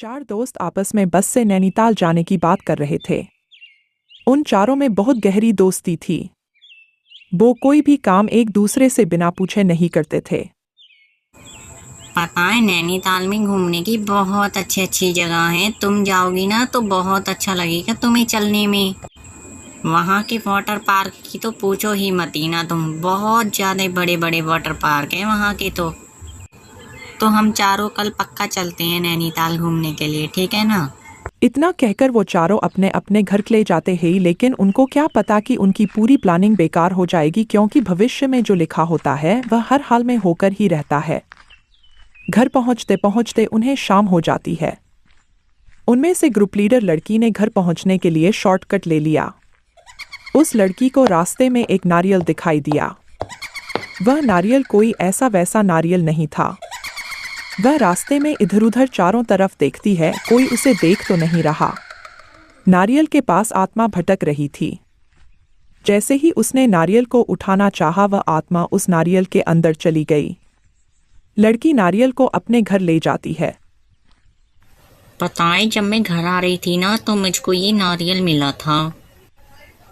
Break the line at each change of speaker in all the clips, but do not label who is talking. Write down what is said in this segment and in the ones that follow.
चार दोस्त आपस में बस से नैनीताल जाने की बात कर रहे थे। उन चारों में बहुत गहरी दोस्ती थी। वो कोई भी काम एक दूसरे से बिना पूछे नहीं करते थे।
पता है नैनीताल में घूमने की बहुत अच्छी अच्छी जगह है। तुम जाओगी ना तो बहुत अच्छा लगेगा तुम्हें चलने में। वहाँ के वाटर पार्क की तो पूछो ही मत ही ना तुम। बहुत ज़्यादा बड़े बड़े वाटर पार्क हैं वहाँ के तो हम चारों कल पक्का चलते हैं नैनीताल घूमने के लिए, ठीक है ना।
इतना कहकर वो चारों अपने अपने घर ले जाते हैं, लेकिन उनको क्या पता कि उनकी पूरी प्लानिंग बेकार हो जाएगी, क्योंकि भविष्य में जो लिखा होता है वह हर हाल में होकर ही रहता है। घर पहुंचते पहुंचते उन्हें शाम हो जाती है। उनमें से ग्रुप लीडर लड़की ने घर पहुंचने के लिए शॉर्टकट ले लिया। उस लड़की को रास्ते में एक नारियल दिखाई दिया। वह नारियल कोई ऐसा वैसा नारियल नहीं था। वह रास्ते में इधर उधर चारों तरफ देखती है, कोई उसे देख तो नहीं रहा। नारियल के पास आत्मा भटक रही थी। जैसे ही उसने नारियल को उठाना चाहा, वह आत्मा उस नारियल के अंदर चली गई। लड़की नारियल को अपने घर ले जाती है।
पता है जब मैं घर आ रही थी ना तो मुझको ये नारियल मिला था।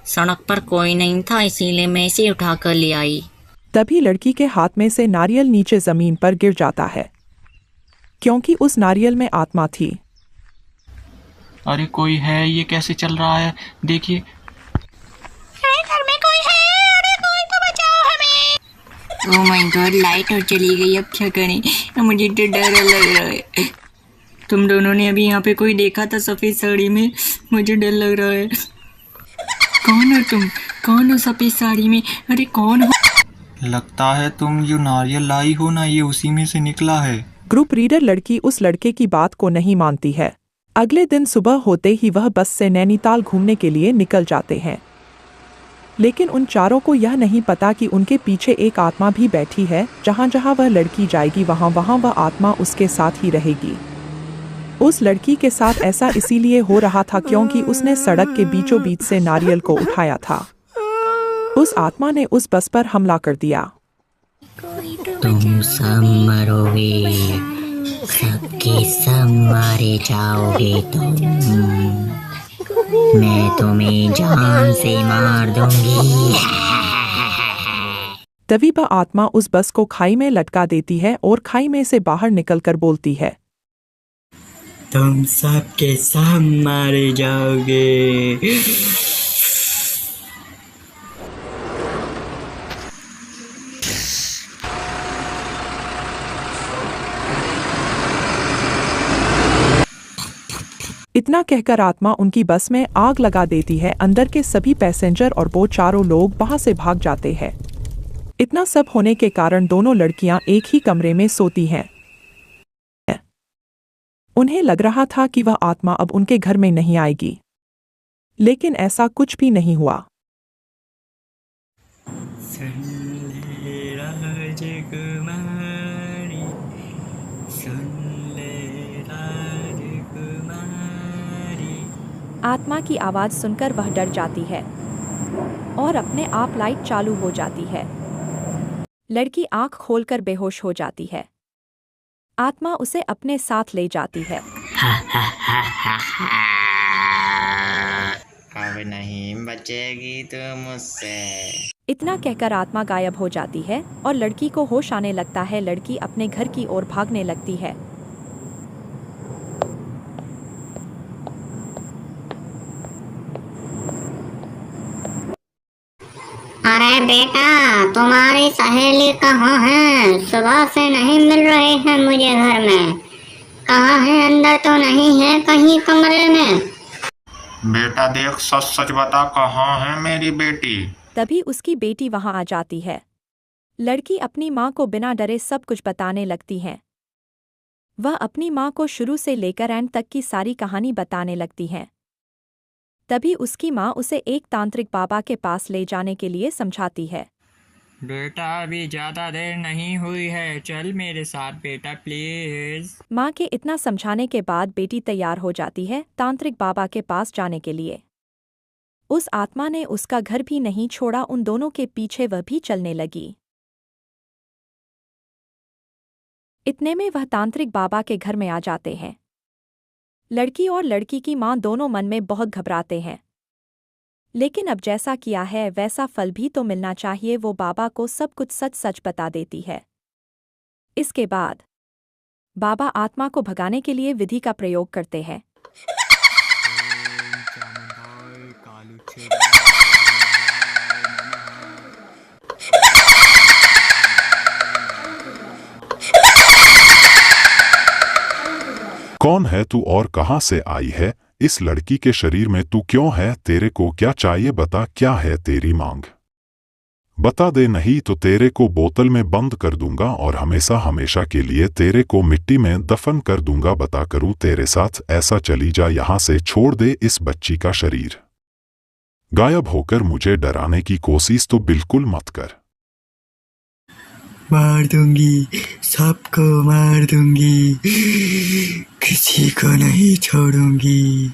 सड़क पर कोई नहीं था इसीलिए मैं इसे उठा कर ले आई।
तभी लड़की के हाथ में से नारियल नीचे जमीन पर गिर जाता है, क्योंकि उस नारियल में आत्मा थी।
अरे कोई है, ये कैसे चल रहा है? देखिए।
अरे घर में कोई है, अरे कोई तो बचाओ हमें। ओह माय गॉड, लाइट और चली गई, अब क्या करें? मुझे तो डर लग रहा है। तुम दोनों ने अभी यहाँ पे कोई देखा था सफेद साड़ी में? मुझे डर लग रहा है। कौन हो तुम? कौन हो सफेद साड़ी में? अरे कौन हो?
लगता है तुम जो नारियल लाई हो ना, ये उसी में से निकला है।
ग्रुप लीडर लड़की उस लड़के की बात को नहीं मानती है। अगले दिन सुबह होते ही वह बस से नैनीताल घूमने के लिए निकल जाते हैं, लेकिन उन चारों को यह नहीं पता कि उनके पीछे एक आत्मा भी बैठी है। जहां जहां वह लड़की जाएगी वहां वहां वह आत्मा उसके साथ ही रहेगी। उस लड़की के साथ ऐसा इसीलिए हो रहा था क्योंकि उसने सड़क के बीचों बीच से नारियल को उठाया था। उस आत्मा ने उस बस पर हमला कर दिया।
तुम सब मरोगे, सबके सब मारे जाओगे तुम। मैं तुम्हें जान से मार दूंगी।
तभी वह आत्मा उस बस को खाई में लटका देती है और खाई में से बाहर निकलकर बोलती है,
तुम सबके सब मारे जाओगे।
इतना कहकर आत्मा उनकी बस में आग लगा देती है। अंदर के सभी पैसेंजर और वो चारों लोग वहां से भाग जाते हैं। इतना सब होने के कारण दोनों लड़कियां एक ही कमरे में सोती हैं। उन्हें लग रहा था कि वह आत्मा अब उनके घर में नहीं आएगी, लेकिन ऐसा कुछ भी नहीं हुआ।
सुन ले राजकुमारी, सुन ले राजकुमारी।
आत्मा की आवाज सुनकर वह डर जाती है और अपने आप लाइट चालू हो जाती है। लड़की आंख खोलकर बेहोश हो जाती है। आत्मा उसे अपने साथ ले जाती है।
अब नहीं बचेगी तू मुझसे।
इतना कहकर आत्मा गायब हो जाती है और लड़की को होश आने लगता है। लड़की अपने घर की ओर भागने लगती है।
अरे बेटा, तुम्हारी सहेली कहाँ है? सुबह से नहीं मिल रही है मुझे घर में। कहाँ है? अंदर तो नहीं है कहीं कमरे में?
बेटा देख, सच सच बता, कहाँ है मेरी बेटी?
तभी उसकी बेटी वहां आ जाती है। लड़की अपनी माँ को बिना डरे सब कुछ बताने लगती है। वह अपनी माँ को शुरू से लेकर एंड तक की सारी कहानी बताने लगती है। तभी उसकी माँ उसे एक तांत्रिक बाबा के पास ले जाने के लिए समझाती है।
बेटा अभी ज़्यादा देर नहीं हुई है, चल मेरे साथ बेटा प्लीज़।
माँ के इतना समझाने के बाद बेटी तैयार हो जाती है तांत्रिक बाबा के पास जाने के लिए। उस आत्मा ने उसका घर भी नहीं छोड़ा, उन दोनों के पीछे वह भी चलने लगी। इतने में वह तांत्रिक बाबा के घर में आ जाते हैं। लड़की और लड़की की माँ दोनों मन में बहुत घबराते हैं, लेकिन अब जैसा किया है वैसा फल भी तो मिलना चाहिए। वो बाबा को सब कुछ सच सच बता देती है। इसके बाद बाबा आत्मा को भगाने के लिए विधि का प्रयोग करते हैं।
कौन है तू और कहाँ से आई है? इस लड़की के शरीर में तू क्यों है? तेरे को क्या चाहिए? बता, क्या है तेरी मांग? बता दे, नहीं तो तेरे को बोतल में बंद कर दूंगा और हमेशा हमेशा के लिए तेरे को मिट्टी में दफन कर दूंगा। बता, करूँ तेरे साथ ऐसा? चली जा यहाँ से, छोड़ दे इस बच्ची का शरीर। गायब होकर मुझे डराने की कोशिश तो बिल्कुल मत कर।
मार दूंगी, सबको मार दूंगी, किसी को नहीं छोड़ूंगी,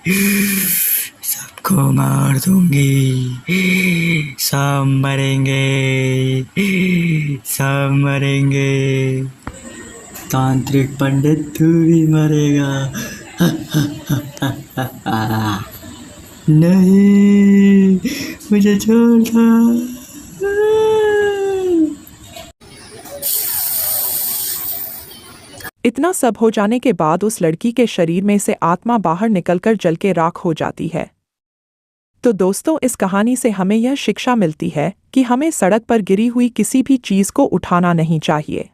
सबको मार दूंगी, सब मरेंगे, सब मरेंगे। तांत्रिक पंडित तू भी मरेगा। नहीं, मुझे छोड़ दो।
इतना सब हो जाने के बाद उस लड़की के शरीर में से आत्मा बाहर निकलकर जल के राख हो जाती है। तो दोस्तों, इस कहानी से हमें यह शिक्षा मिलती है कि हमें सड़क पर गिरी हुई किसी भी चीज़ को उठाना नहीं चाहिए।